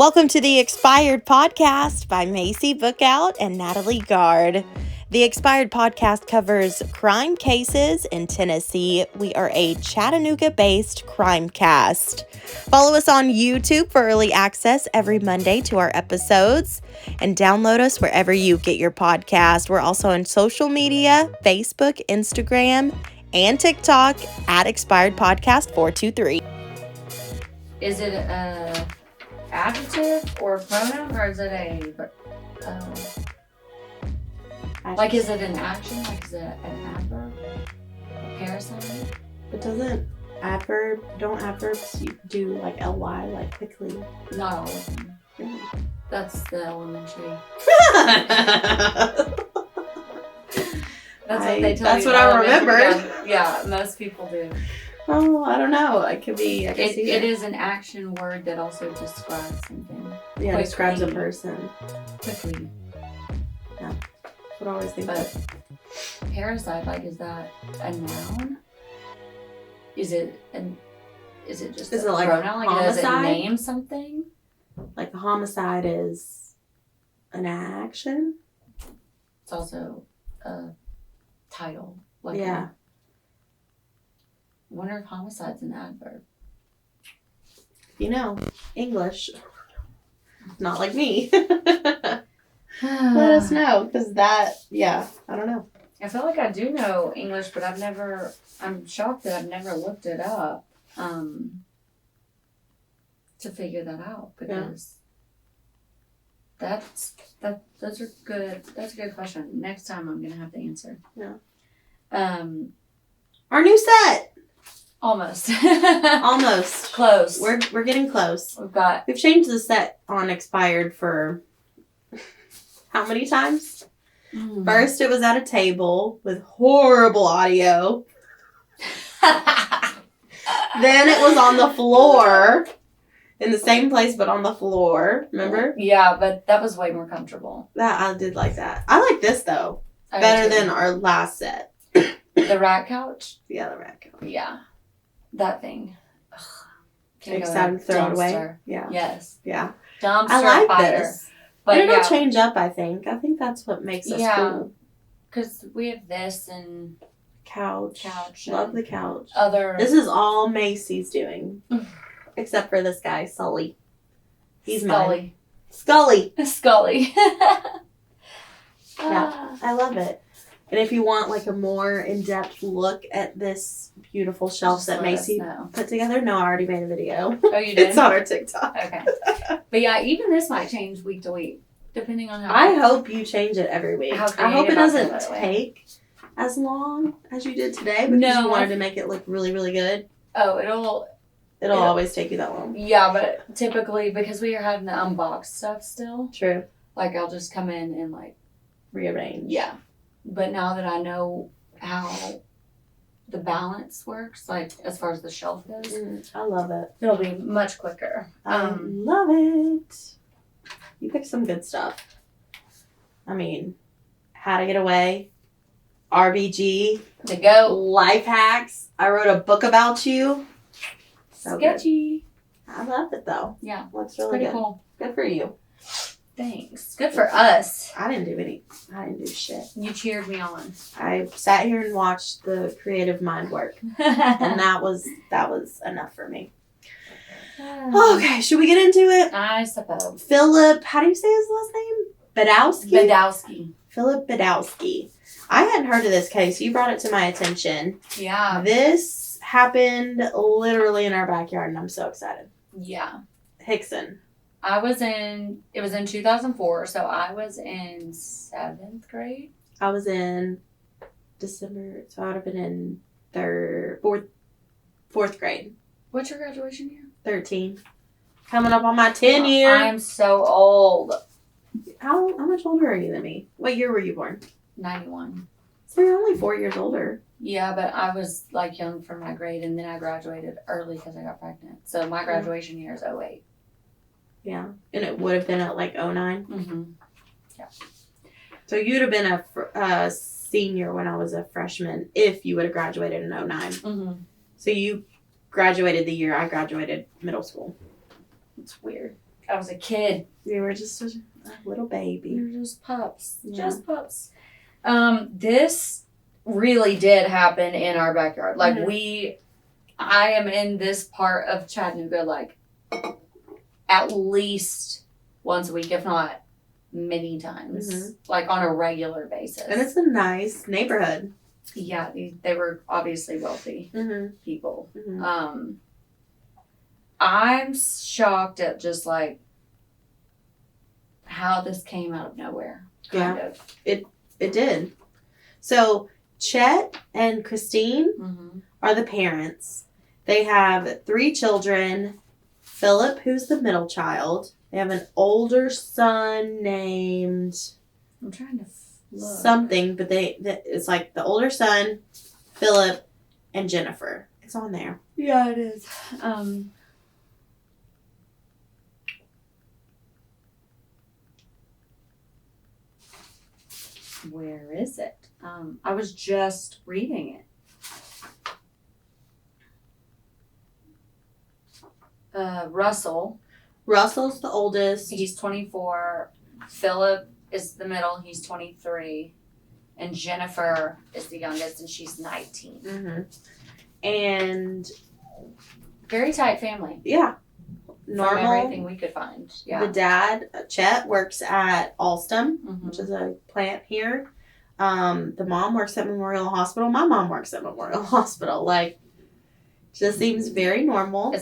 Welcome to the Expired Podcast by Maci, Bookout, and Natalie, Gard. The Expired Podcast covers crime cases in Tennessee. We are a Chattanooga-based crime cast. Follow us on YouTube for early access every Monday to our episodes, and download us wherever you get your podcast. We're also on social media, Facebook, Instagram, and TikTok at Expired Podcast 423. Is it a adjective or a pronoun, or is it like, is it an action? Like, is it an adverb? A ʻperə‌sīd? But don't adverbs do like ly, like quickly? Not all of them. That's the elementary. That's what they tell you. That's what I remembered. Yeah, most people do. Oh, I don't know. It could be. It is an action word that also describes something. Yeah, it describes a person. Quickly. Yeah. That's what I always think. But ʻperə‌sīd, like, is that a noun? Is it just a like pronoun? Like, does it name something? Like a homicide is an action. It's also a title. Like, yeah. I wonder if homicide's an adverb. You know, English. Not like me. Let us know, because I don't know. I feel like I do know English, but I'm shocked that I've never looked it up to figure that out, because that's a good question. Next time I'm going to have to answer. Yeah. Our new set. Almost. Almost. Close. We're getting close. We've changed the set on Expired for how many times? First, it was at a table with horrible audio. Then it was on the floor. In the same place, but on the floor. Remember? Yeah, but that was way more comfortable. I did like that. I like this, though. Better than our last set. The rat couch? Yeah, the rat couch. Yeah. That thing. Excited to throw it away? Yeah. Yes. Yeah. Dumpster I like fire. this. But it'll change up, I think. I think that's what makes us cool. Because we have this and... Couch. Love the couch. This is all Maci's doing. Except for this guy, Sully. He's mine. Scully. Yeah, I love it. And if you want like a more in-depth look at this beautiful shelf that Maci put together, no, I already made a video. Oh, you did? It's on our TikTok. Okay. But yeah, even this might change week to week, depending on how... I hope you change it every week. I hope it doesn't take as long as you did today, because you wanted to make it look really, really good. Oh, it'll always take you that long. Yeah, but typically, because we are having to unbox stuff still. True. Like, I'll just come in and like... rearrange. Yeah. But now that I know how the balance works, like as far as the shelf goes, I love it. It'll be much quicker. I love it. You picked some good stuff. I mean, How to Get Away, RBG, The Goat, Life Hacks. I wrote a book about you. So sketchy. Good. I love it though. Yeah, looks really pretty good. Cool. Good for you. Thanks. Good for us. I didn't do shit. You cheered me on. I sat here and watched the creative mind work. And that was enough for me. Okay, should we get into it? I suppose. Philip, how do you say his last name? Badowski. Philip Badowski. I hadn't heard of this case. You brought it to my attention. Yeah. This happened literally in our backyard, and I'm so excited. Yeah. Hixson. It was in 2004, so I was in 7th grade. I was in December, so I would have been in fourth grade. What's your graduation year? 13. Coming up on my 10 year. I'm so old. How much older are you than me? What year were you born? 91. So you're only 4 years older. Yeah, but I was like young for my grade, and then I graduated early because I got pregnant. So my graduation year is 08. Yeah, and it would have been at like 09. Mm-hmm. Yeah. So you'd have been a senior when I was a freshman if you would have graduated in 09. Mm-hmm. So you graduated the year I graduated middle school. It's weird. I was a kid. You were just a little baby. We were just pups. Yeah. Just pups. This really did happen in our backyard. Like, I am in this part of Chattanooga, like, at least once a week, if not many times. Like, on a regular basis. And it's a nice neighborhood. Yeah, they were obviously wealthy people. I'm shocked at just, like, how this came out of nowhere. Kind of. It did. So, Chet and Christine are the parents. They have 3 children. Philip, who's the middle child. They have an older son named... I'm trying to look. Something, but it's like the older son, Philip, and Jennifer. It's on there. Yeah, it is. Where is it? I was just reading it. Russell's the oldest. He's 24. Philip is the middle. He's 23. And Jennifer is the youngest, and she's 19. And very tight family. Yeah. Normal. From everything we could find. Yeah. The dad, Chet, works at Alstom, which is a plant here. The mom works at Memorial Hospital. My mom works at Memorial Hospital. Like, just seems very normal.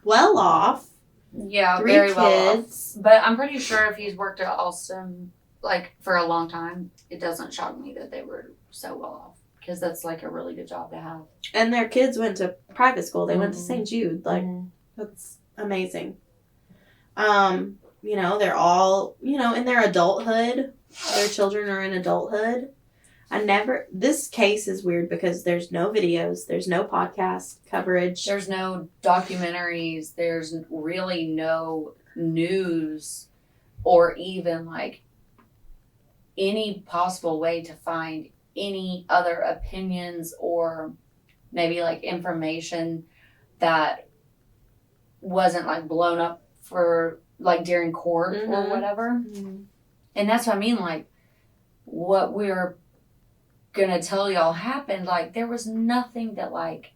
Well off. Yeah, 3 very kids. Well off. But I'm pretty sure if he's worked at Alstom, like, for a long time, it doesn't shock me that they were so well off. Because that's, like, a really good job to have. And their kids went to private school. They went to St. Jude. Like, that's amazing. You know, they're all, you know, in their adulthood. Their children are in adulthood. This case is weird because there's no videos. There's no podcast coverage. There's no documentaries. There's really no news or even, like, any possible way to find any other opinions or maybe, like, information that wasn't, like, blown up for, like, during court or whatever. And that's what I mean, like, what we're gonna tell y'all happened, like, there was nothing that, like,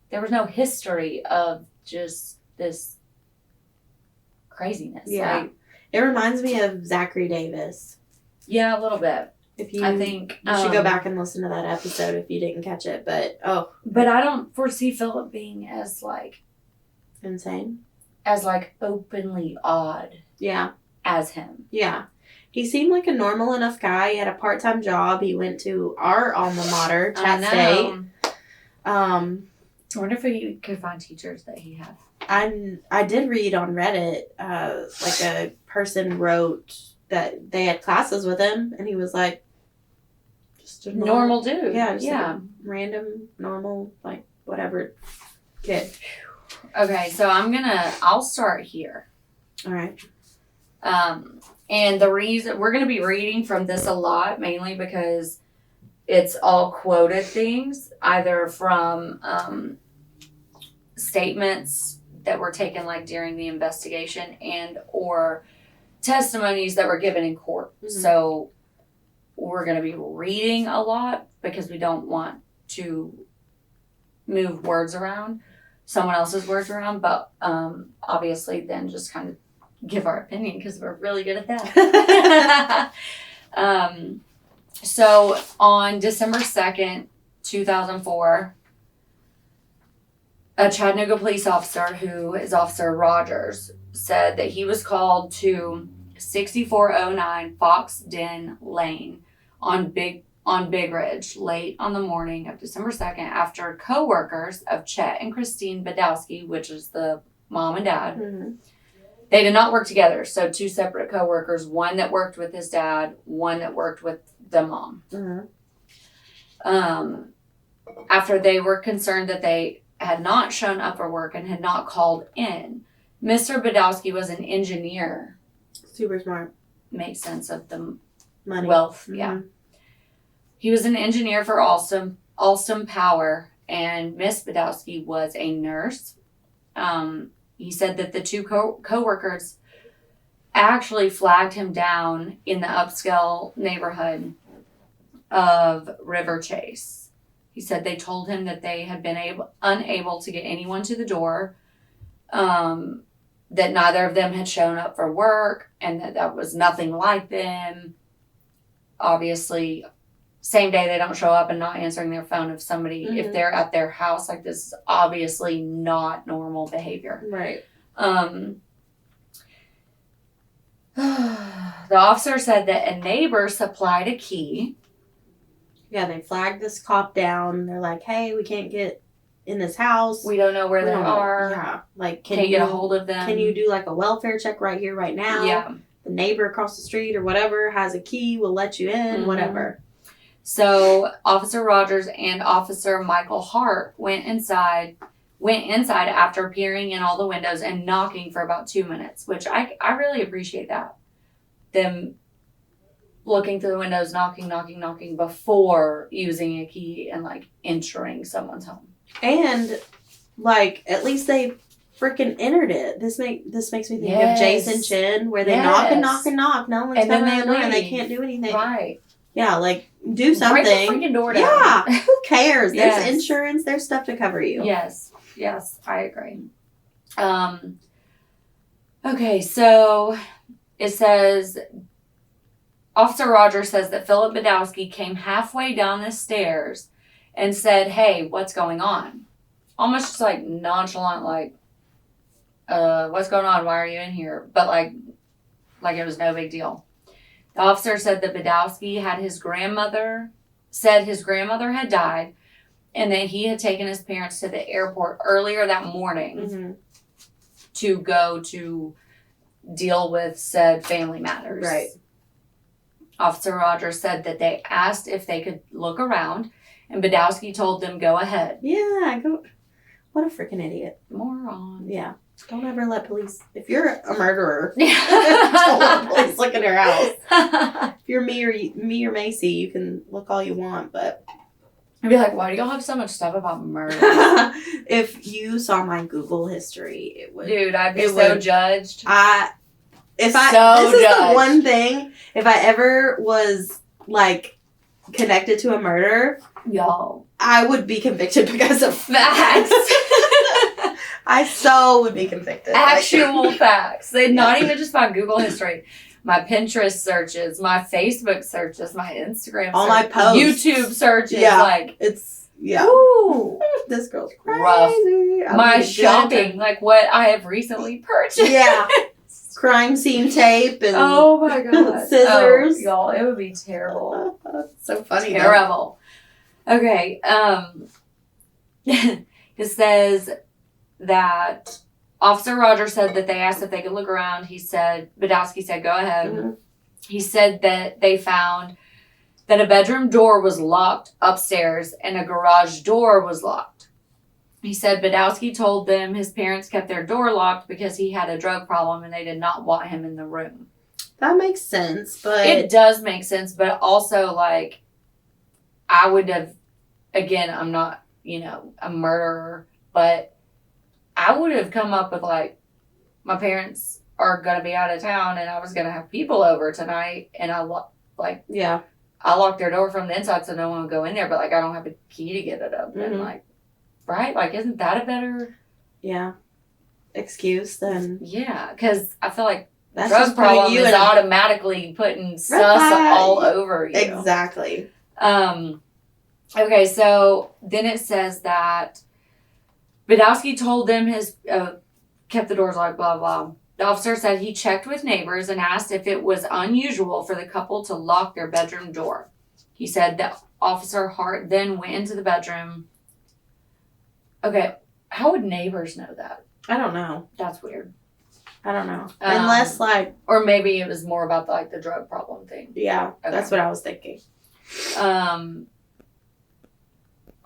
there was no history of just this craziness. Yeah. Like, it reminds me of Zachary Davis. Yeah, a little bit. I think you should go back and listen to that episode if you didn't catch it, but I don't foresee Philip being as, like, insane, as, like, openly odd. Yeah. As him. Yeah. He seemed like a normal enough guy. He had a part-time job. He went to our alma mater, Chat State. I wonder if we could find teachers that he had. I did read on Reddit, like a person wrote that they had classes with him, and he was like, just a normal dude. Yeah, just like a random, normal, like, whatever kid. Okay, so I'll start here. All right. And the reason we're going to be reading from this a lot, mainly because it's all quoted things, either from statements that were taken, like, during the investigation and or testimonies that were given in court. So we're going to be reading a lot because we don't want to move words around, someone else's words around, but obviously then just kind of give our opinion because we're really good at that. So on December 2nd, 2004, a Chattanooga police officer, who is Officer Rogers, said that he was called to 6409 Fox Den Lane on Big Ridge late on the morning of December 2nd after co-workers of Chet and Christine Badowski, which is the mom and dad, they did not work together. So 2 separate co-workers, one that worked with his dad, one that worked with the mom. After they were concerned that they had not shown up for work and had not called in, Mr. Badowski was an engineer. Super smart. Makes sense of the money. Wealth, yeah. He was an engineer for Alstom Power, and Miss Badowski was a nurse. He said that the two co-workers actually flagged him down in the upscale neighborhood of River Chase. He said they told him that they had been unable to get anyone to the door, that neither of them had shown up for work, and that was nothing like them. Obviously, same day they don't show up and not answering their phone if they're at their house, like, this is obviously not normal behavior. Right. The officer said that a neighbor supplied a key. Yeah, they flagged this cop down. They're like, hey, we can't get in this house. We don't know where they are. Yeah. Like, can't get a hold of them. Can you do like a welfare check right here, right now? Yeah. The neighbor across the street or whatever has a key, will let you in, whatever. So Officer Rogers and Officer Michael Hart went inside after peering in all the windows and knocking for about 2 minutes, which I really appreciate that. Them looking through the windows, knocking before using a key and, like, entering someone's home. And, like, at least they freaking entered it. This makes me think of Jason Chin, where they knock and knock and knock. No one's coming in and they can't do anything. Right. Yeah, like, do something. Break the freaking door down. Yeah, who cares? There's insurance. There's stuff to cover you. Yes, I agree. Okay, so it says, Officer Rogers says that Philip Badowski came halfway down the stairs and said, hey, what's going on? Almost just, like, nonchalant, like, what's going on? Why are you in here? But, like it was no big deal. The officer said that Badowski his grandmother had died, and that he had taken his parents to the airport earlier that morning to go to deal with said family matters. Right. Officer Rogers said that they asked if they could look around, and Badowski told them, go ahead. Yeah, go. What a freaking idiot. Moron. Yeah. Don't ever let police, if you're a murderer, don't let police look in your house. If you're me or Maci, you can look all you want, but I'd be like, why do y'all have so much stuff about murder? If you saw my Google history, it would. Dude, I'd be so judged. This is the one thing, if I ever was, like, connected to a murder, y'all, I would be convicted because of facts. I so would be convicted. Actual facts. They're not even just my Google history. My Pinterest searches, my Facebook searches, my Instagram all searches, my posts, YouTube searches. Yeah, like, it's ooh, this girl's crazy. Rough. My shopping, like what I have recently purchased. Yeah, crime scene tape and oh my god, scissors. Y'all, it would be terrible. So funny. Terrible. Though. Okay. It says that Officer Rogers said that they asked if they could look around. Badowski said, go ahead. Mm-hmm. He said that they found that a bedroom door was locked upstairs and a garage door was locked. He said Badowski told them his parents kept their door locked because he had a drug problem and they did not want him in the room. That makes sense, but... It does make sense, but also, like, I would have... Again, I'm not, a murderer, but... I would have come up with, like, my parents are going to be out of town and I was going to have people over tonight and I locked their door from the inside so no one would go in there, but, like, I don't have a key to get it open. Mm-hmm. Like, right? Like, isn't that a better... Yeah. Excuse then? Yeah, because I feel like drug problem is automatically putting sus all over you. Exactly. Okay, so then it says that Badowski told them kept the doors locked, blah, blah. The officer said he checked with neighbors and asked if it was unusual for the couple to lock their bedroom door. He said that Officer Hart then went into the bedroom. Okay, how would neighbors know that? I don't know. That's weird. I don't know. Unless, like... Or maybe it was more about, the drug problem thing. Yeah, okay. That's what I was thinking.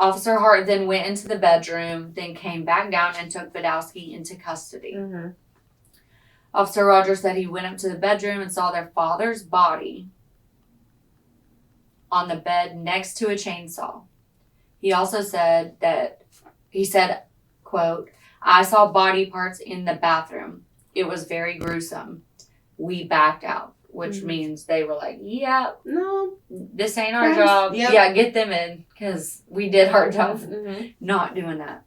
Officer Hart then went into the bedroom, then came back down and took Badowski into custody. Mm-hmm. Officer Rogers said he went up to the bedroom and saw their father's body on the bed next to a chainsaw. He also said quote, I saw body parts in the bathroom. It was very gruesome. We backed out, which means they were like, yeah, no, this ain't our job. Yep. Yeah, get them in, because we did our job not doing that.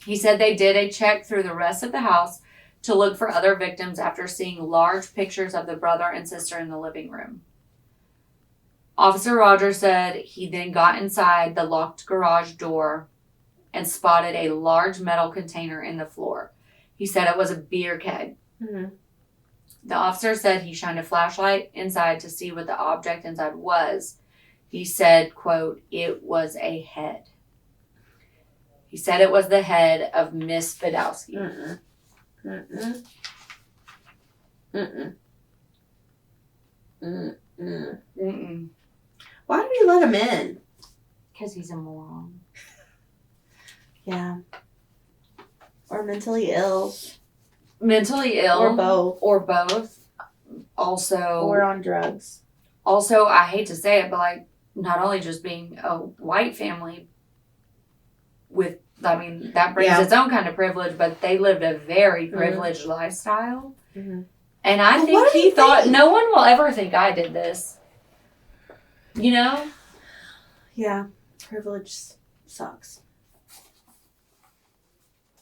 He said they did a check through the rest of the house to look for other victims after seeing large pictures of the brother and sister in the living room. Officer Rogers said he then got inside the locked garage door and spotted a large metal container in the floor. He said it was a beer keg. Mm-hmm. The officer said he shined a flashlight inside to see what the object inside was. He said, quote, it was a head. He said it was the head of Miss Badowski. Mm-mm. Mm-mm. Mm-mm. Mm-mm. Mm-mm. Why did he let him in? Because he's a moron. Yeah. Or mentally ill. Mentally ill. Or both. Or both. Also. Or on drugs. Also, I hate to say it, but like, not only just being a white family with, I mean, that brings its own kind of privilege, but they lived a very privileged lifestyle. Mm-hmm. And I think he thought, no one will ever think I did this. You know? Yeah. Privilege sucks.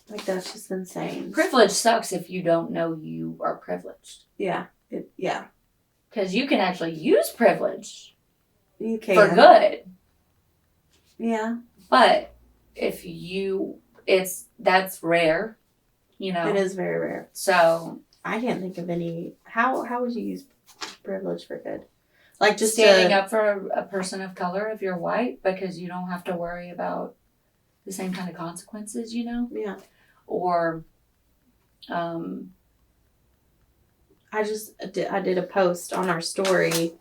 Like, that's just insane. Privilege sucks if you don't know you are privileged. Yeah. Yeah. Because you can actually use privilege. You can. For good. Yeah. But if that's rare, you know. It is very rare. So. I can't think of any. How would you use privilege for good? Like just standing up for a person of color if you're white, because you don't have to worry about the same kind of consequences, you know? Yeah. Or, I did a post on our story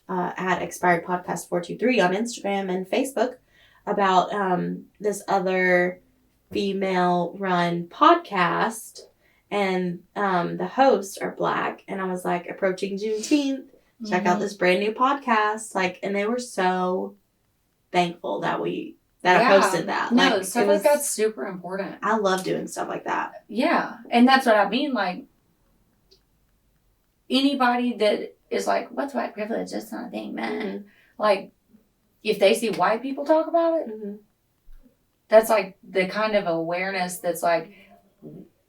at Expired Podcast 423 on Instagram and Facebook about this other female-run podcast, and the hosts are Black, and I was like, approaching Juneteenth, check out this brand new podcast, like, and they were so thankful that I posted that. No, like, stuff like that's super important. I love doing stuff like that. Yeah, and that's what I mean. Like, anybody that is like, "What's white privilege? That's not a thing, man." Mm-hmm. Like, if they see white people talk about it, that's like the kind of awareness that's like,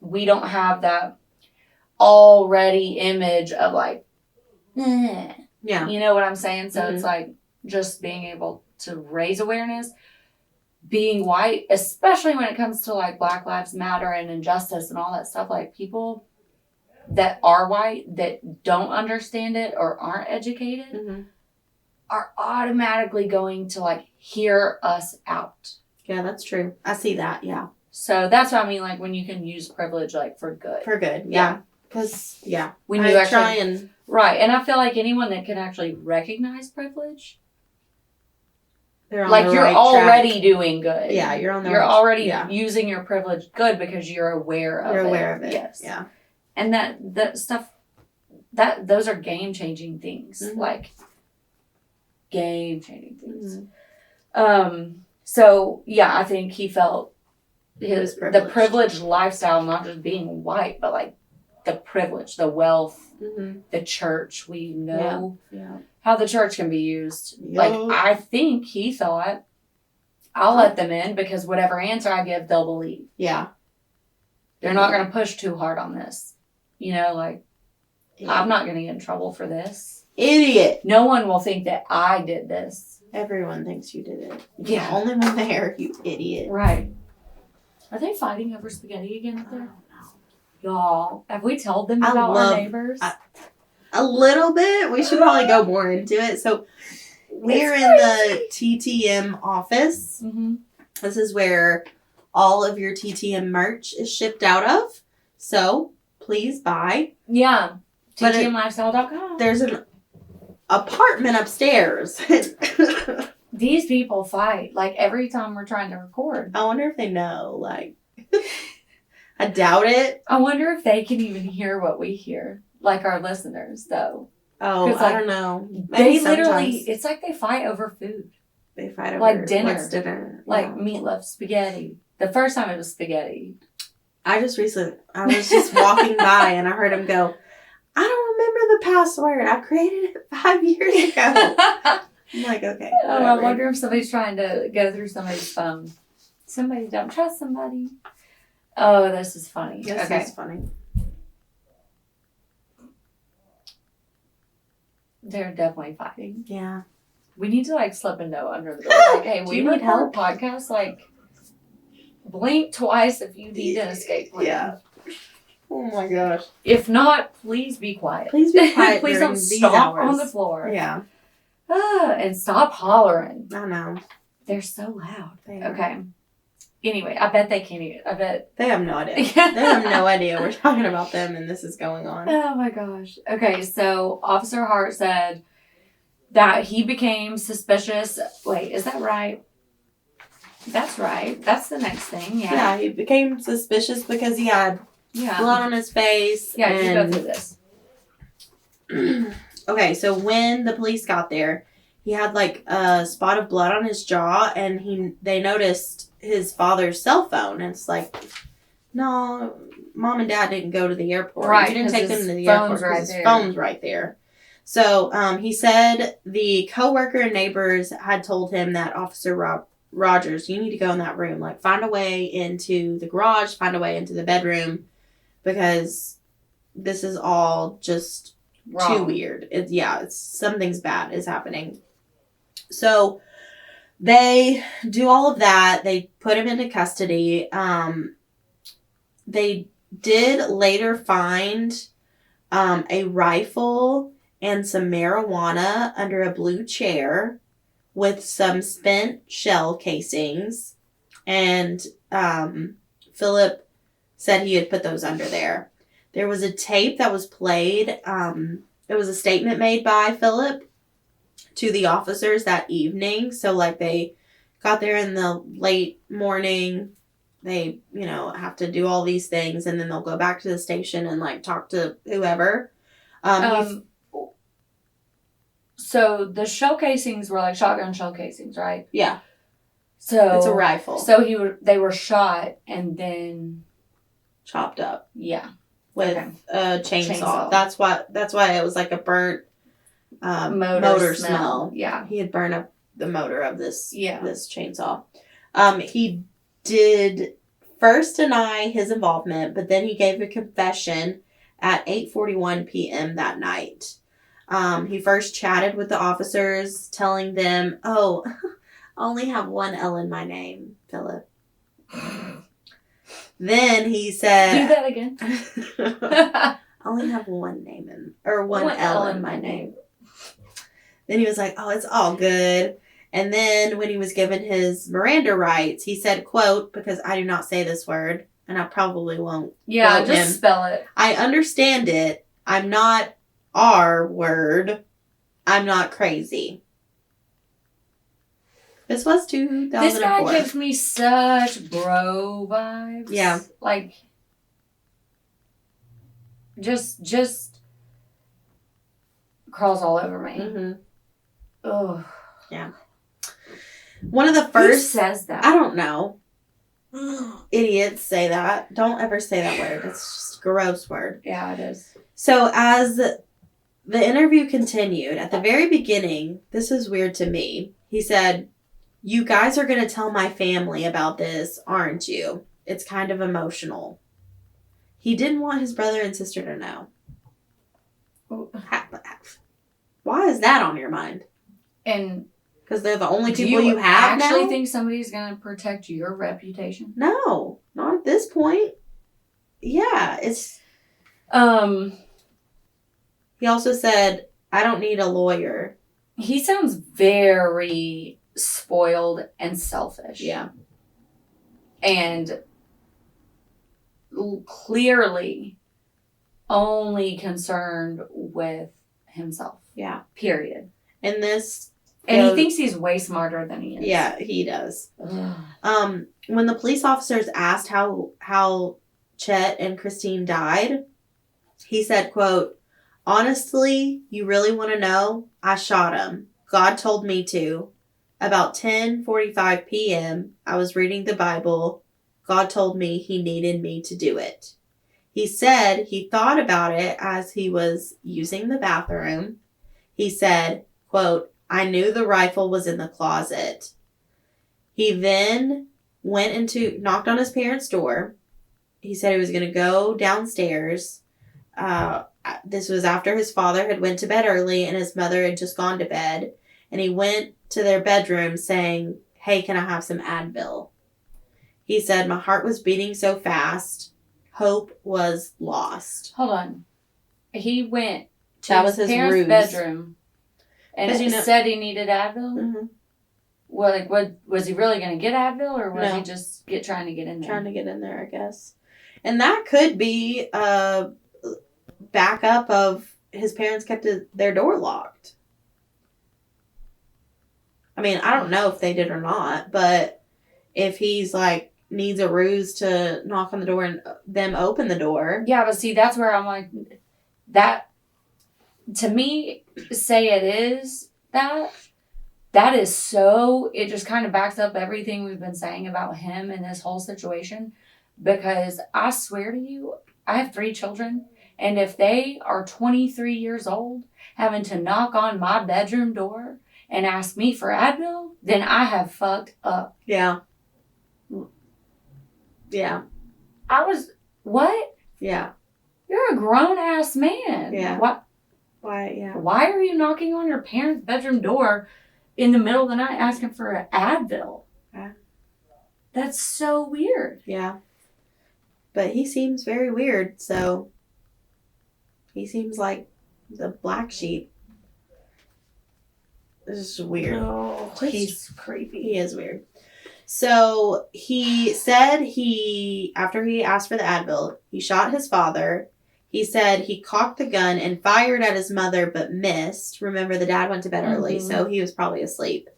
we don't have that already image of like, yeah, you know what I'm saying? So it's like just being able to raise awareness. Being white, especially when it comes to like Black Lives Matter and injustice and all that stuff, like people that are white that don't understand it or aren't educated are automatically going to like hear us out. Yeah, that's true. I see that. Yeah. So that's what I mean, like when you can use privilege like for good. For good. Yeah. Because when you actually right, and I feel like anyone that can actually recognize privilege. Like you're already doing good. Yeah, you're on the You're already using your privilege good because you're aware of it. You're aware of it. Yes. Yeah. And that stuff, those are game-changing things. Like, game-changing things. So, yeah, I think he felt the privileged lifestyle, not just being white, but like the privilege, the wealth, the church. We know how the church can be used. Like, I think he thought, I'll let them in because whatever answer I give, they'll believe. Yeah. They're not going to push too hard on this. You know, like, I'm not going to get in trouble for this. Idiot. No one will think that I did this. Everyone thinks you did it. Yeah. The only one there, you idiot. Right. Are they fighting over spaghetti again up there? Y'all, have we told them about our neighbors? A little bit. We should probably go more into it. So, we're in the TTM office. This is where all of your TTM merch is shipped out of. So, please buy. Yeah. TTMlifestyle.com. There's an apartment upstairs. These people fight, like, every time we're trying to record. I wonder if they know, like... I doubt it. I wonder if they can even hear what we hear. Like our listeners, though. Oh, like, I don't know. Maybe they literally, it's like they fight over food. They fight over like dinner. What's dinner? Like meatloaf, spaghetti. The first time it was spaghetti. I was just walking by and I heard him go, I don't remember the password. I created it 5 years ago. I'm like, okay. Oh, I wonder if somebody's trying to go through somebody's phone. Somebody don't trust somebody. Oh, this is funny. This is funny. They're definitely fighting. Yeah. We need to slip a note under the door. Like, hey, we need help. Podcast. Blink twice if you need an escape plan. Yeah. Oh my gosh. If not, please be quiet. Please be quiet. Please don't stomp on the floor. Yeah. And stop hollering. I know. They're so loud. They are. Okay. Anyway, I bet they can't even. I bet. They have no idea. They have no idea we're talking about them and this is going on. Oh my gosh. Okay, so Officer Hart said that he became suspicious. Wait, is that right? That's right. That's the next thing. Yeah. Yeah, he became suspicious because he had blood on his face. Yeah, you go through this. Okay, so when the police got there, he had a spot of blood on his jaw, and they noticed his father's cell phone. And it's no, Mom and Dad didn't go to the airport. Right, he didn't take them to the airport because his phone's right there. So he said the coworker and neighbors had told him that Officer Rogers, you need to go in that room. Find a way into the garage, find a way into the bedroom, because this is all just wrong. Too weird. It's something's bad is happening. So they do all of that. They put him into custody. They did later find a rifle and some marijuana under a blue chair with some spent shell casings. And Philip said he had put those under there. There was a tape that was played. It was a statement made by Philip to the officers that evening. So, they got there in the late morning. They, have to do all these things. And then they'll go back to the station and, talk to whoever. So, the shell casings were, shotgun shell casings, right? Yeah. So it's a rifle. So, they were shot and then... chopped up. Yeah. With a chainsaw. That's why it was a burnt motor smell. Yeah. He had burned up the motor of this chainsaw. He did first deny his involvement, but then he gave a confession at 8:41 p.m. that night. He first chatted with the officers, telling them, "Oh, I only have one L in my name, Philip." Then he said... Do that again. I only have one L in my name. Then he was like, oh, it's all good. And then when he was given his Miranda rights, he said, quote, because I do not say this word, and I probably won't quote him. Spell it. I understand it. I'm not R word. I'm not crazy. This was 2004. This guy gives me such bro vibes. Yeah. Just crawls all over me. Mm-hmm. Ugh. Yeah. One of the first... Who says that? I don't know. Idiots say that. Don't ever say that word. It's just a gross word. Yeah, it is. So as the interview continued, at the very beginning, this is weird to me. He said... You guys are going to tell my family about this, aren't you? It's kind of emotional. He didn't want his brother and sister to know. Why is that on your mind? And because they're the only people you have now? Do you actually think somebody's going to protect your reputation? No, not at this point. Yeah, it's... He also said, I don't need a lawyer. He sounds very... spoiled and selfish. Yeah. And clearly only concerned with himself. Yeah. Period. And he thinks he's way smarter than he is. Yeah, he does. When the police officers asked how Chet and Christine died, he said, quote, honestly, you really want to know? I shot him. God told me to. About 10:45 p.m., I was reading the Bible. God told me he needed me to do it. He said he thought about it as he was using the bathroom. He said, quote, I knew the rifle was in the closet. He then knocked on his parents' door. He said he was going to go downstairs. This was after his father had went to bed early and his mother had just gone to bed. And he went to their bedroom saying, hey, can I have some Advil? He said, my heart was beating so fast. Hope was lost. Hold on. He went to his parents' ruse. Bedroom and said he needed Advil? Mm-hmm. Well, was he really going to get Advil or was he just trying to get in there? Trying to get in there, I guess. And that could be a backup of his parents kept their door locked. I mean, I don't know if they did or not, but if he's needs a ruse to knock on the door and them open the door. Yeah, but see, that's where I'm like, that, to me, say it is that is so, it just kind of backs up everything we've been saying about him and this whole situation. Because I swear to you, I have 3 children, and if they are 23 years old, having to knock on my bedroom door and ask me for Advil, then I have fucked up. Yeah. Yeah. What? Yeah. You're a grown-ass man. Yeah. What? Why, yeah. Why are you knocking on your parents' bedroom door in the middle of the night asking for an Advil? Yeah. That's so weird. Yeah. But he seems very weird, so he seems like the black sheep. This is weird. Oh, he's creepy. He is weird. So he said after he asked for the Advil, he shot his father. He said he cocked the gun and fired at his mother but missed. Remember, the dad went to bed early, so he was probably asleep.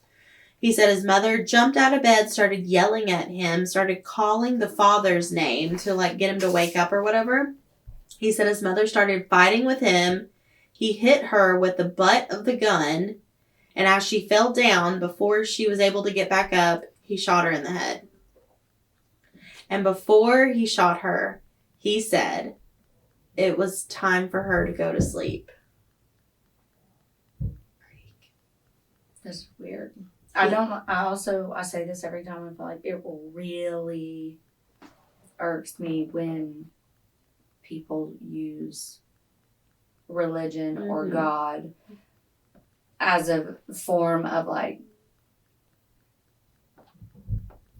He said his mother jumped out of bed, started yelling at him, started calling the father's name to get him to wake up or whatever. He said his mother started fighting with him. He hit her with the butt of the gun, and as she fell down, before she was able to get back up, he shot her in the head. And before he shot her, he said it was time for her to go to sleep. That's weird. I say this every time. I feel like it really irks me when people use religion or God as a form of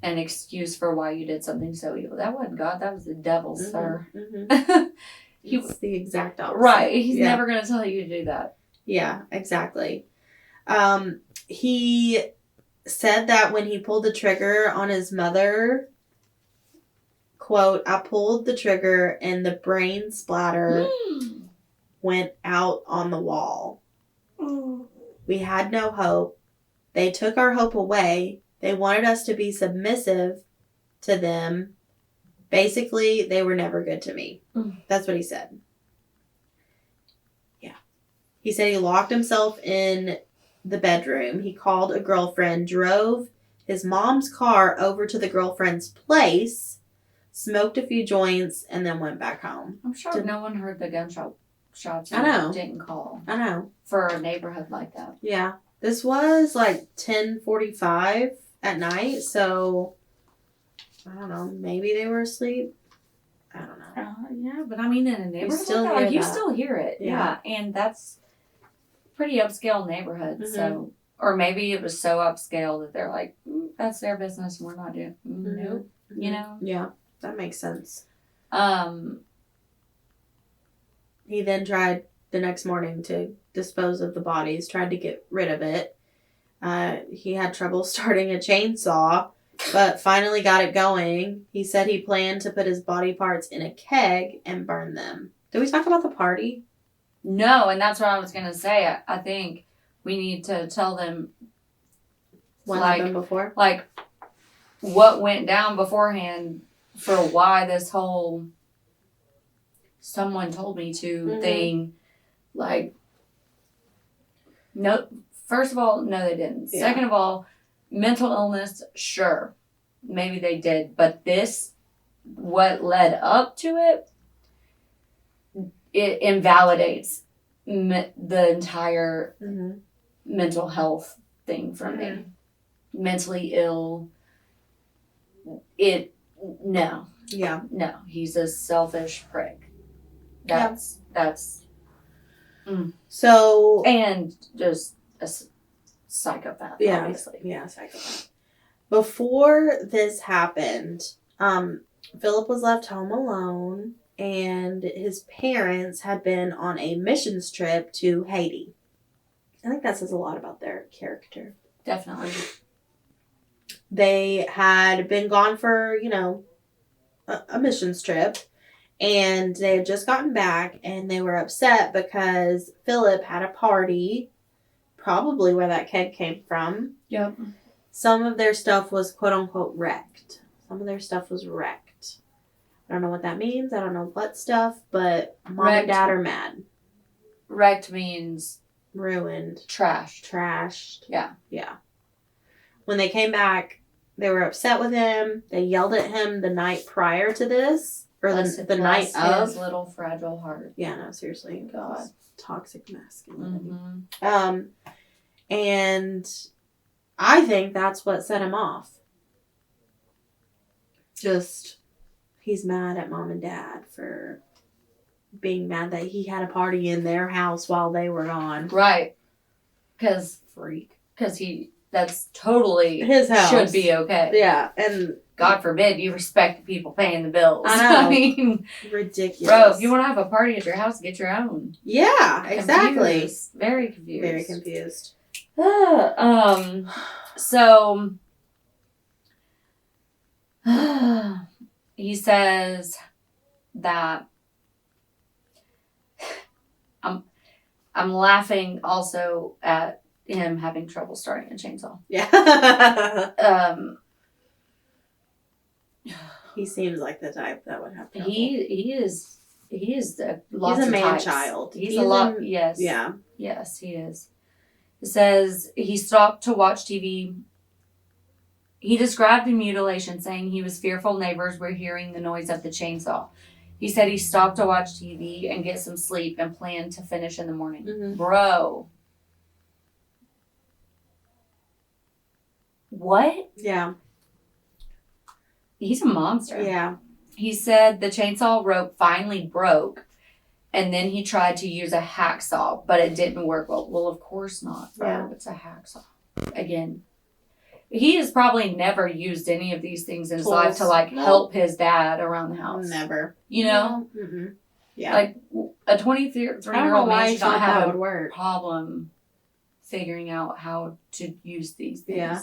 an excuse for why you did something so evil. That wasn't God. That was the devil, sir. Mm-hmm. He's the exact opposite. Right. He's never going to tell you to do that. Yeah, exactly. He said that when he pulled the trigger on his mother, quote, I pulled the trigger and the brain splatter went out on the wall. We had no hope. They took our hope away. They wanted us to be submissive to them. Basically, they were never good to me. That's what he said. Yeah. He said he locked himself in the bedroom. He called a girlfriend, drove his mom's car over to the girlfriend's place, smoked a few joints, and then went back home. I'm sure no one heard the shots. I know. Didn't call. I know. For a neighborhood like that. Yeah. This was 10:45 at night, so I don't know. Maybe they were asleep. I don't know. Yeah, but I mean, in a neighborhood, you still hear it. Yeah. And that's pretty upscale neighborhood. Mm-hmm. So, or maybe it was so upscale that they're like, that's their business, and we're not doing. Nope. Mm-hmm. You know. Yeah, that makes sense. He then tried the next morning to dispose of the bodies. Tried to get rid of it. He had trouble starting a chainsaw, but finally got it going. He said he planned to put his body parts in a keg and burn them. Did we talk about the party? No, and that's what I was going to say. I think we need to tell them What happened before? What went down beforehand for why this whole someone told me to thing. No, first of all, no, they didn't. Yeah. Second of all, mental illness, sure. Maybe they did. But this what led up to it, it invalidates the entire mental health thing for me. Mentally ill. No. Yeah. No, he's a selfish prick. That's So, and just a psychopath, obviously. Yeah, psychopath. Before this happened, Philip was left home alone, and his parents had been on a missions trip to Haiti. I think that says a lot about their character. Definitely. They had been gone for, a missions trip, and they had just gotten back, and they were upset because Philip had a party, probably where that keg came from. Yep. Some of their stuff was quote-unquote wrecked. Some of their stuff was wrecked. I don't know what that means. I don't know what stuff, but mom and dad are mad. Wrecked means... ruined. Trashed. Yeah. When they came back, they were upset with him. They yelled at him the night prior to this. Or the night of. His little fragile heart. Yeah, no, seriously. God. Toxic masculinity. And I think that's what set him off. Just, he's mad at mom and dad for being mad that he had a party in their house while they were gone. Right. Because that's totally his house. Should be okay. Yeah, and God forbid you respect the people paying the bills. I know. I mean, ridiculous. Bro, if you want to have a party at your house, get your own. Yeah, exactly. Confused. Very confused. Very confused. So he says that I'm laughing also at him having trouble starting a chainsaw. Yeah. He seems like the type that would have trouble. He is He's a man child. He's a lot. Yes. Yeah. Yes, he is. It says he stopped to watch TV. He described the mutilation, saying he was fearful neighbors were hearing the noise of the chainsaw. He said he stopped to watch TV and get some sleep and planned to finish in the morning. Bro. What? Yeah. He's a monster. Yeah. He said the chainsaw rope finally broke, and then he tried to use a hacksaw, but it didn't work well. Well, of course not, bro. Yeah. It's a hacksaw. Again, he has probably never used any of these things in his life to, help his dad around the house. Never. You know? No. Mm-hmm. Yeah. Like, a 23-year-old man should not have a problem figuring out how to use these things. Yeah.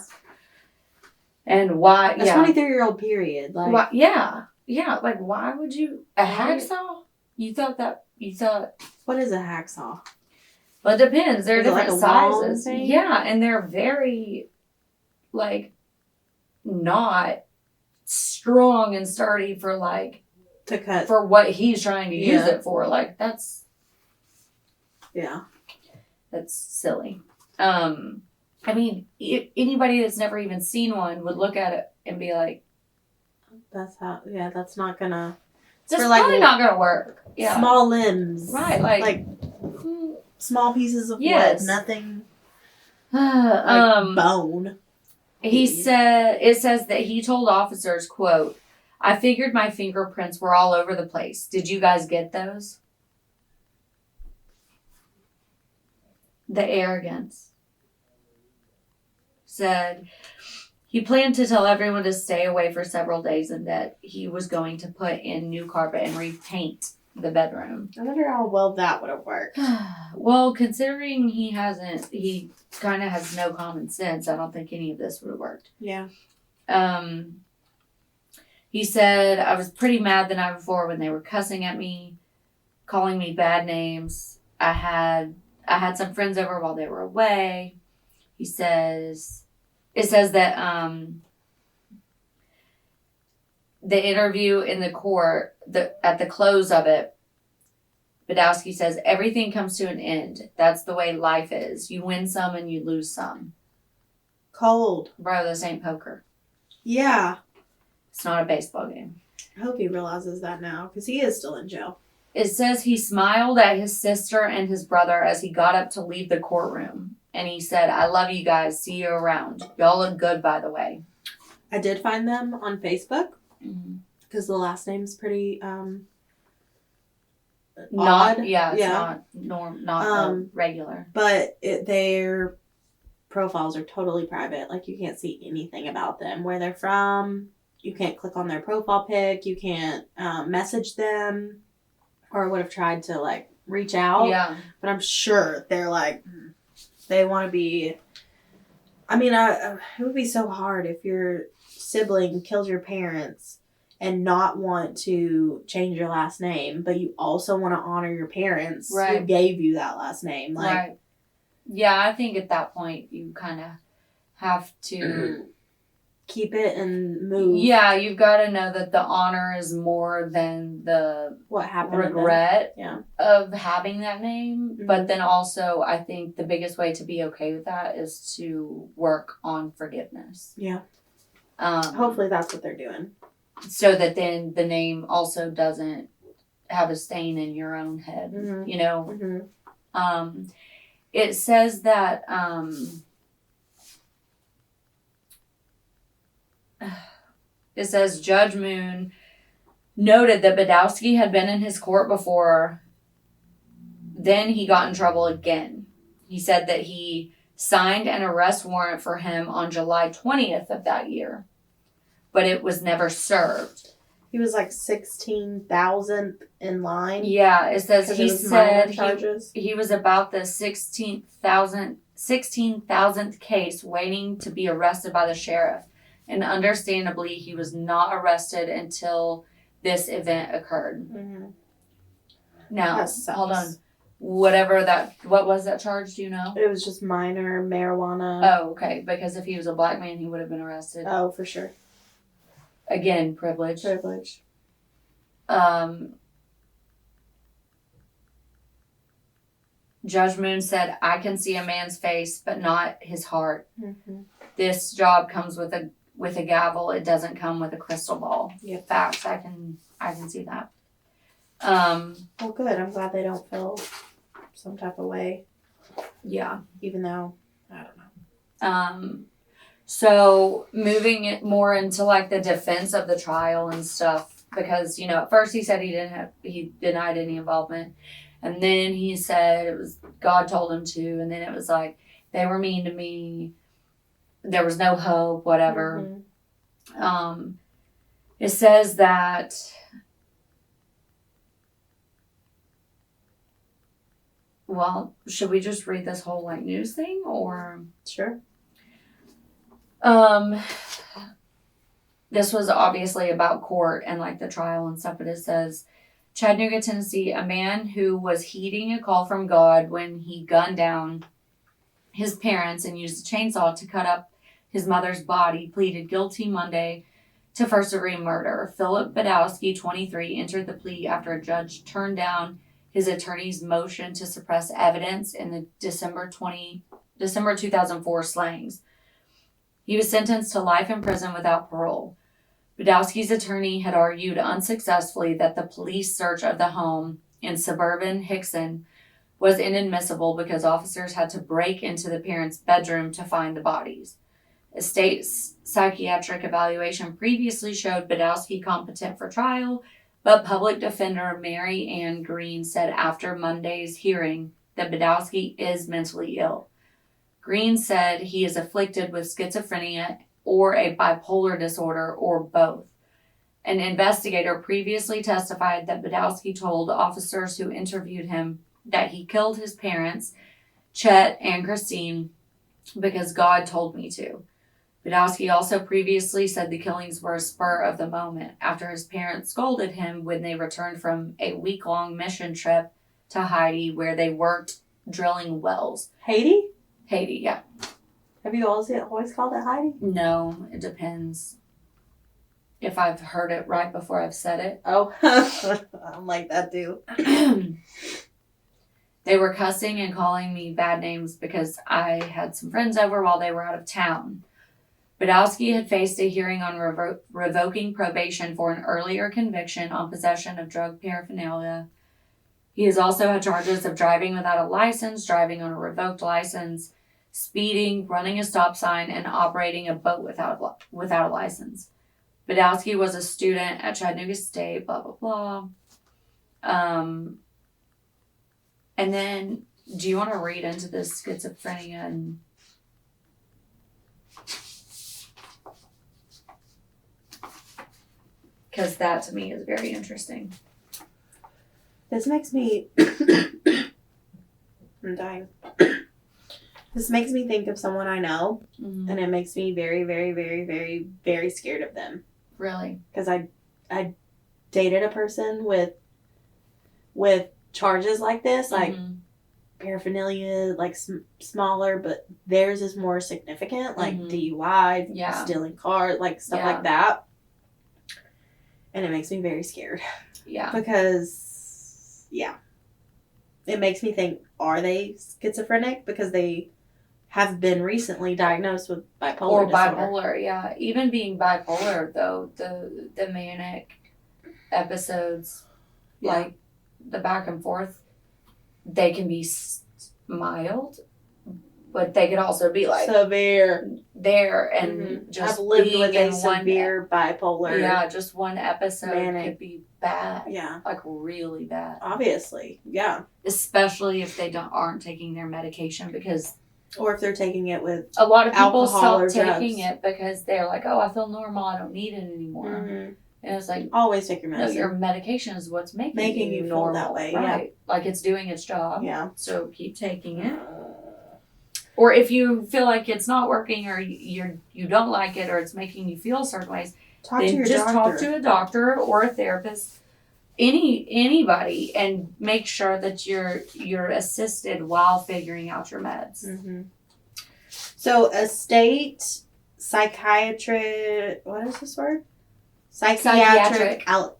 And why... A 23-year-old period. Like, why, yeah. Yeah, like, why would you... A hacksaw? You thought... What is a hacksaw? Well, it depends. They're different sizes. Thing? Yeah, and they're very, not strong and sturdy for, to cut. For what he's trying to use it for. That's... Yeah. That's silly. I mean, anybody that's never even seen one would look at it and be like... that's not gonna... It's probably not gonna work. Yeah. Small limbs. Right, like small pieces of wood. Nothing... bone. He said... It says that he told officers, quote, "I figured my fingerprints were all over the place. Did you guys get those?" The arrogance. Said he planned to tell everyone to stay away for several days and that he was going to put in new carpet and repaint the bedroom. I wonder how well that would have worked. Well, considering he kind of has no common sense, I don't think any of this would have worked. Yeah. He said, "I was pretty mad the night before when they were cussing at me, calling me bad names. I had some friends over while they were away." He says... It says that the interview in the court, at the close of it, Badowski says, "Everything comes to an end. That's the way life is. You win some and you lose some." Cold. Bro, this ain't poker. Yeah. It's not a baseball game. I hope he realizes that now, because he is still in jail. It says he smiled at his sister and his brother as he got up to leave the courtroom. And he said, "I love you guys. See you around. Y'all look good, by the way." I did find them on Facebook, Mm-hmm. because the last name's pretty Not, odd. yeah, it's not regular. But their profiles are totally private. Like, you can't see anything about them, where they're from. You can't click on their profile pic. You can't message them. Or would have tried to, like, reach out. Yeah. But I'm sure they're like, they want to be. I mean, it would be so hard if your sibling kills your parents and not want to change your last name, but you also want to honor your parents who gave you that last name. Like, right. Yeah, I think at that point you kind of have to keep it and move. Yeah, you've got to know that the honor is more than the what happened regret of having that name. Mm-hmm. But then also, I think the biggest way to be okay with that is to work on forgiveness. Yeah. Hopefully that's what they're doing. So that then the name also doesn't have a stain in your own head, mm-hmm. you know? Mm-hmm. It says that... it says Judge Moon noted that Badowski had been in his court before. Then he got in trouble again. He said that he signed an arrest warrant for him on July 20th of that year, but it was never served. He was like 16,000th in line. Yeah, it says he said he was about the 16,000th case waiting to be arrested by the sheriff. And understandably, he was not arrested until this event occurred. Mm-hmm. Now, hold on. What was that charge? Do you know? It was just minor marijuana. Oh, okay. Because if he was a black man, he would have been arrested. Oh, for sure. Again, privilege. Privilege. Judge Moon said, "I can see a man's face, but not his heart. Mm-hmm. This job comes with a gavel. It doesn't come with a crystal ball." Yep. Facts. I can see that. Well, good. I'm glad they don't feel some type of way. Yeah. Even though, I don't know. So moving it more into like the defense of the trial and stuff, because, you know, at first he said he denied any involvement. And then he said it was God told him to. And then it was like, they were mean to me. There was no hope, whatever. Mm-hmm. It says that well, should we just read this whole like news thing or? Sure. This was obviously about court and like the trial and stuff, but it says, Chattanooga, Tennessee, a man who was heeding a call from God when he gunned down his parents and used a chainsaw to cut up his mother's body pleaded guilty Monday to first-degree murder. Philip Badowski, 23, entered the plea after a judge turned down his attorney's motion to suppress evidence in the December 2004 slayings. He was sentenced to life in prison without parole. Badowski's attorney had argued unsuccessfully that the police search of the home in suburban Hixson was inadmissible because officers had to break into the parents' bedroom to find the bodies. A state psychiatric evaluation previously showed Badowski competent for trial, but public defender Mary Ann Green said after Monday's hearing that Badowski is mentally ill. Green said he is afflicted with schizophrenia or a bipolar disorder or both. An investigator previously testified that Badowski told officers who interviewed him that he killed his parents, Chet and Christine, because God told me to. Badowski also previously said the killings were a spur of the moment after his parents scolded him when they returned from a week-long mission trip to Haiti where they worked drilling wells. Haiti, yeah. Have you always called it Haiti? No, it depends. If I've heard it right before I've said it. Oh, I'm like that too. They were cussing and calling me bad names because I had some friends over while they were out of town. Badowski had faced a hearing on revoking probation for an earlier conviction on possession of drug paraphernalia. He has also had charges of driving without a license, driving on a revoked license, speeding, running a stop sign, and operating a boat without a license. Badowski was a student at Chattanooga State, blah, blah, blah. And then, do you want to read into this schizophrenia and... Because that, to me, is very interesting. This makes me... I'm dying. This makes me think of someone I know, and it makes me very, very, very, very, very scared of them. Really? Because I dated a person with charges like this, like paraphernalia, like smaller, but theirs is more significant, like DUI, stealing cars, like stuff like that. And it makes me very scared. Yeah. Because, it makes me think, are they schizophrenic? Because they have been recently diagnosed with bipolar disorder. Bipolar, yeah. Even being bipolar, though, the manic episodes, like the back and forth, they can be mild, but they could also be like severe there, and just I've lived with a severe bipolar. Yeah, just one episode could be bad. Yeah, like really bad. Obviously, yeah. Especially if they aren't taking their medication, because or if they're taking it with a lot of people stop taking it because they're like, oh, I feel normal, I don't need it anymore. And it's like, always take your medicine. No, your medication is what's making you normal, feel that way. Right. Yeah, like it's doing its job. Yeah. So keep taking it. Or if you feel like it's not working, or you don't like it, or it's making you feel certain ways, talk to a doctor or a therapist, anybody, and make sure that you're assisted while figuring out your meds. So a state psychiatric, what is this word? Psychiatric. Oh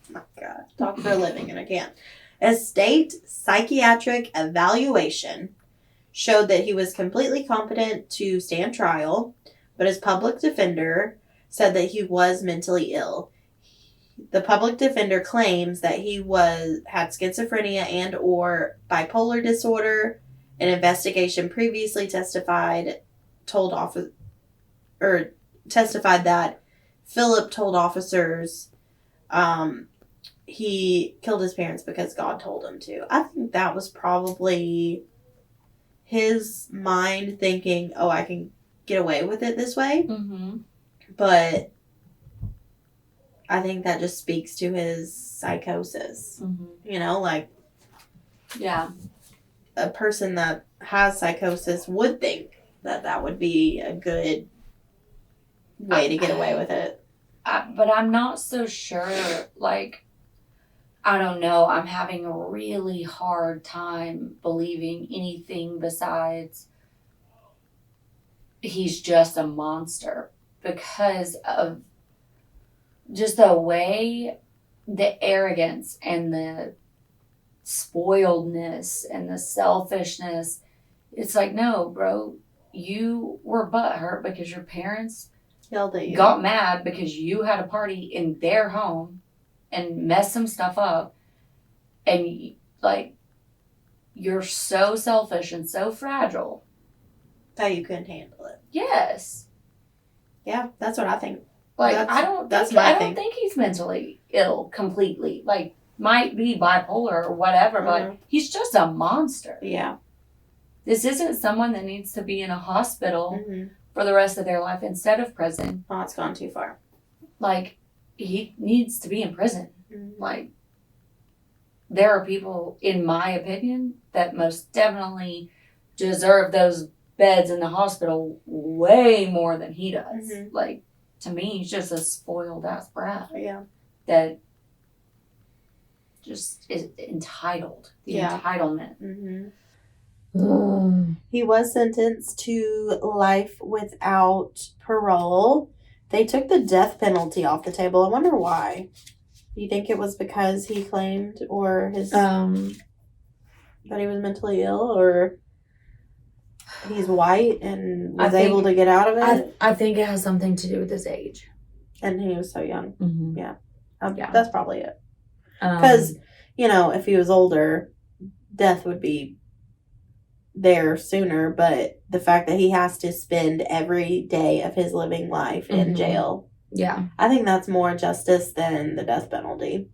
my God, talk for a living and I can't. A state psychiatric evaluation showed that he was completely competent to stand trial, but his public defender said that he was mentally ill. The public defender claims that he had schizophrenia and or bipolar disorder. An investigation previously testified that Philip told officers he killed his parents because God told him to. I think that was probably his mind thinking, oh, I can get away with it this way. But I think that just speaks to his psychosis. You know, like, a person that has psychosis would think that would be a good way to get away with it. But I'm not so sure. Like, I don't know. I'm having a really hard time believing anything besides he's just a monster, because of just the way, the arrogance and the spoiledness and the selfishness. It's like, no, bro, you were butthurt because your parents yelled at you, got mad because you had a party in their home and messed some stuff up, and like, you're so selfish and so fragile that you couldn't handle it. Yes. Yeah, that's what I think. Like, I don't think he's mentally ill completely. Like, might be bipolar or whatever, but he's just a monster. Yeah. This isn't someone that needs to be in a hospital for the rest of their life instead of prison. Oh, it's gone too far. Like, he needs to be in prison. Like, there are people, in my opinion, that most definitely deserve those beds in the hospital way more than he does. Like, to me, he's just a spoiled ass brat. Yeah. That just is entitled. The entitlement. He was sentenced to life without parole. They took the death penalty off the table. I wonder why. Do you think it was because he claimed, or his that he was mentally ill, or he's white and was able to get out of it? I think it has something to do with his age. And he was so young. Mm-hmm. Yeah. Yeah. That's probably it. Because, if he was older, death would be there sooner. But the fact that he has to spend every day of his living life in jail. Yeah. I think that's more justice than the death penalty.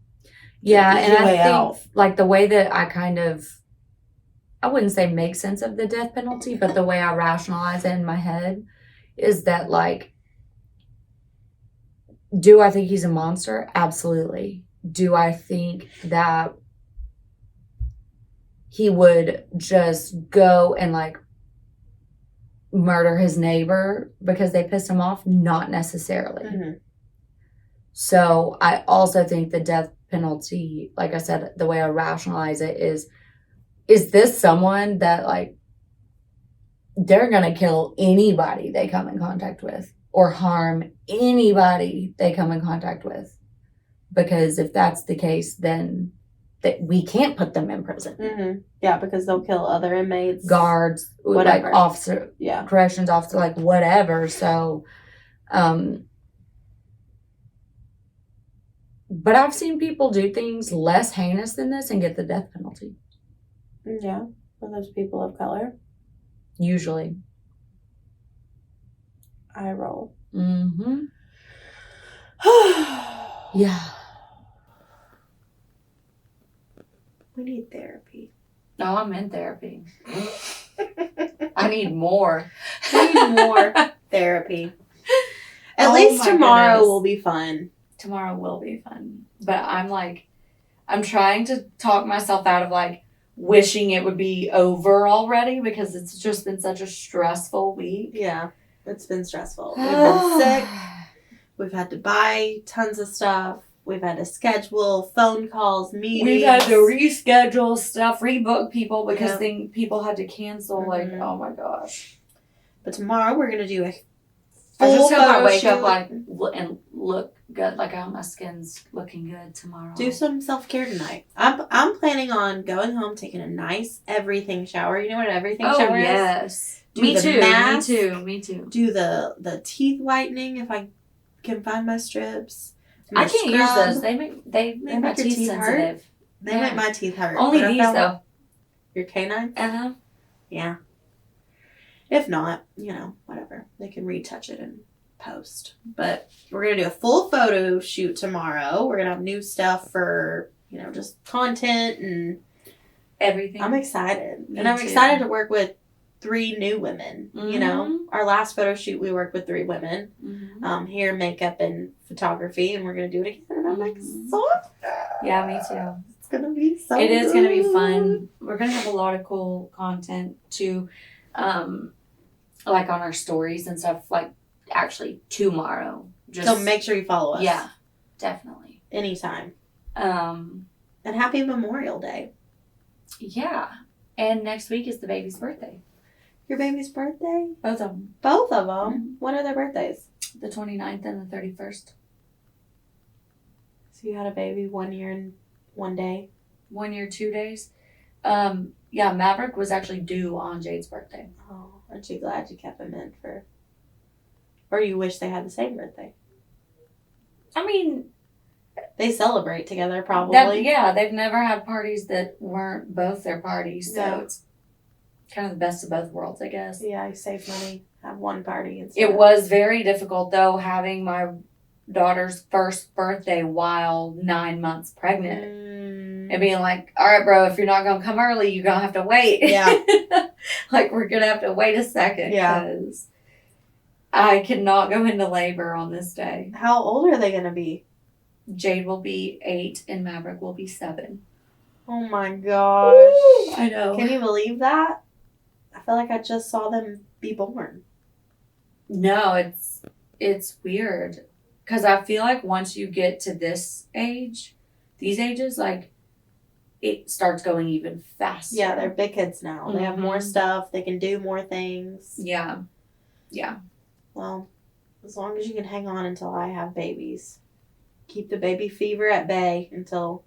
Yeah, and I think, like, the way that I wouldn't say make sense of the death penalty, but the way I rationalize it in my head is that, like, do I think he's a monster? Absolutely. Do I think that he would just go and, like, murder his neighbor because they pissed him off? Not necessarily. Mm-hmm. So I also think the death penalty, like I said, the way I rationalize it is this someone that, like, they're going to kill anybody they come in contact with or harm anybody they come in contact with? Because if that's the case, then we can't put them in prison. Mm-hmm. Yeah, because they'll kill other inmates. Guards, whatever. Like officer, corrections officer, like whatever. So, but I've seen people do things less heinous than this and get the death penalty. Yeah, for those people of color. Usually. I roll. Mm-hmm. Yeah. We need therapy. No, I'm in therapy. I need more. We need more therapy. At least tomorrow will be fun. Tomorrow will be fun. But I'm trying to talk myself out of, like, wishing it would be over already because it's just been such a stressful week. Yeah, it's been stressful. We've been sick. We've had to buy tons of stuff. We've had to schedule phone calls, meetings. We've had to reschedule stuff, rebook people because people had to cancel. Mm-hmm. Like, oh my gosh. But tomorrow we're going to do a full I just hope I wake up and look good. Like, I hope my skin's looking good tomorrow. Do some self-care tonight. I'm planning on going home, taking a nice everything shower. You know what an everything shower is? Yes. Me too. Do the teeth whitening if I can find my strips. I can't use those. They make my teeth sensitive. Hurt. They make my teeth hurt. Only these, though. Your canines? Uh-huh. Yeah. If not, whatever. They can retouch it in post. But we're going to do a full photo shoot tomorrow. We're going to have new stuff for, just content and everything. I'm excited. And I'm excited to work with 3 new women. Mm-hmm. Our last photo shoot, we worked with 3 women. Mm-hmm. Hair, makeup, and photography. And we're going to do it again. And I'm excited. Yeah, me too. It's going to be so It is going to be fun. We're going to have a lot of cool content too. Like on our stories and stuff, like actually tomorrow. So make sure you follow us. Yeah, definitely. Anytime. And happy Memorial Day. Yeah. And next week is the baby's birthday. Your baby's birthday? Both of them. Both of them? Mm-hmm. When are their birthdays? The 29th and the 31st. So you had a baby 1 year and 1 day? 1 year, 2 days. Yeah, Maverick was actually due on Jade's birthday. Oh, aren't you glad you kept him in for... Or you wish they had the same birthday? I mean... They celebrate together, probably. They've never had parties that weren't both their parties, so it's kind of the best of both worlds, I guess. Yeah, you save money, have one party instead. It was very difficult, though, having my daughter's first birthday while 9 months pregnant. And being like, all right, bro, if you're not going to come early, you're going to have to wait. Yeah. Like, we're going to have to wait a second. Yeah. Because I cannot go into labor on this day. How old are they going to be? Jade will be 8 and Maverick will be 7. Oh my gosh. Woo! I know. Can you believe that? I feel like I just saw them be born. No, it's weird. Because I feel like once you get to this age, these ages, like, it starts going even faster. Yeah, they're big kids now. Mm-hmm. They have more stuff. They can do more things. Yeah. Yeah. Well, as long as you can hang on until I have babies. Keep the baby fever at bay until...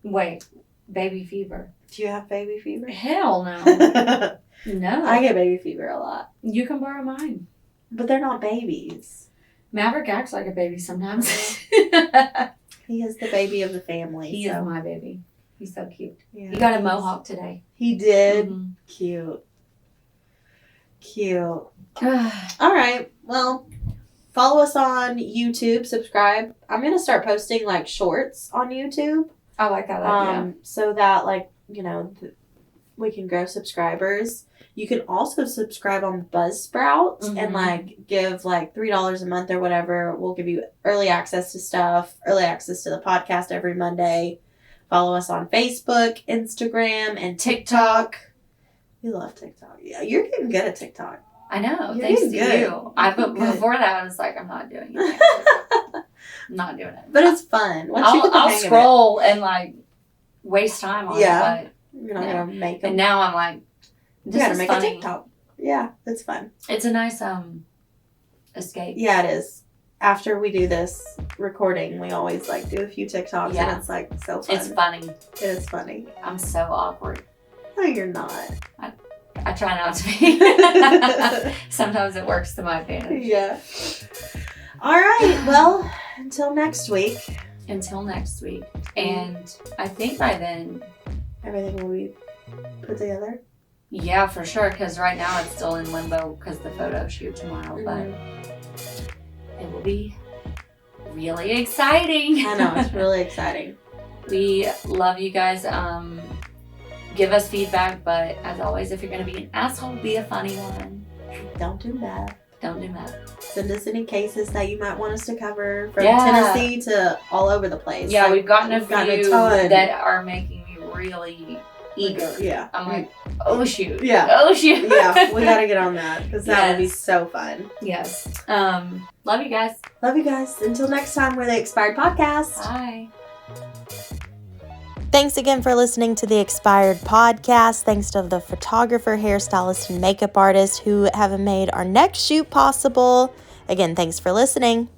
Wait. baby fever. Do you have baby fever? Hell no. No. I get baby fever a lot. You can borrow mine. But they're not babies. Maverick acts like a baby sometimes. He is the baby of the family. He is my baby. He's so cute. Yeah, he got a mohawk today. He did? Mm-hmm. Cute. All right. Well, follow us on YouTube. Subscribe. I'm going to start posting, like, shorts on YouTube. I like that idea. So that, like, you know, we can grow subscribers. You can also subscribe on Buzzsprout and, like, give, like, $3 a month or whatever. We'll give you early access to stuff, early access to the podcast every Monday. Follow us on Facebook, Instagram, and TikTok. We love TikTok. Yeah, you're getting good at TikTok. I know. You're thanks to good. you. Before that, I was like, I'm not doing it. I'm not doing it. But it's fun. I'll scroll and, like, waste time on it. But you're not going to make them. And now I'm like, you got to make a TikTok. Yeah, it's fun. It's a nice escape. Yeah, it is. After we do this recording, we always, like, do a few TikToks, and it's, like, so fun. It's funny. It is funny. I'm so awkward. No, you're not. I try not to be. Sometimes it works to my advantage. Yeah. All right. Well, until next week. And I think by then, everything will be put together. Yeah, for sure. Because right now it's still in limbo because the photo shoot tomorrow. But it will be really exciting. I know. It's really exciting. We love you guys. Give us feedback, but as always, if you're going to be an asshole, be a funny one. Don't do that. Send us any cases that you might want us to cover from Tennessee to all over the place. Yeah, like, we've gotten a few that are making me really eager. Yeah. I'm like, oh shoot. Yeah. Oh shoot. Yeah, we got to get on that because that would be so fun. Yes. Love you guys. Until next time, we're the Expired Podcast. Bye. Thanks again for listening to the Expired Podcast. Thanks to the photographer, hairstylist, and makeup artist who have made our next shoot possible. Again, thanks for listening.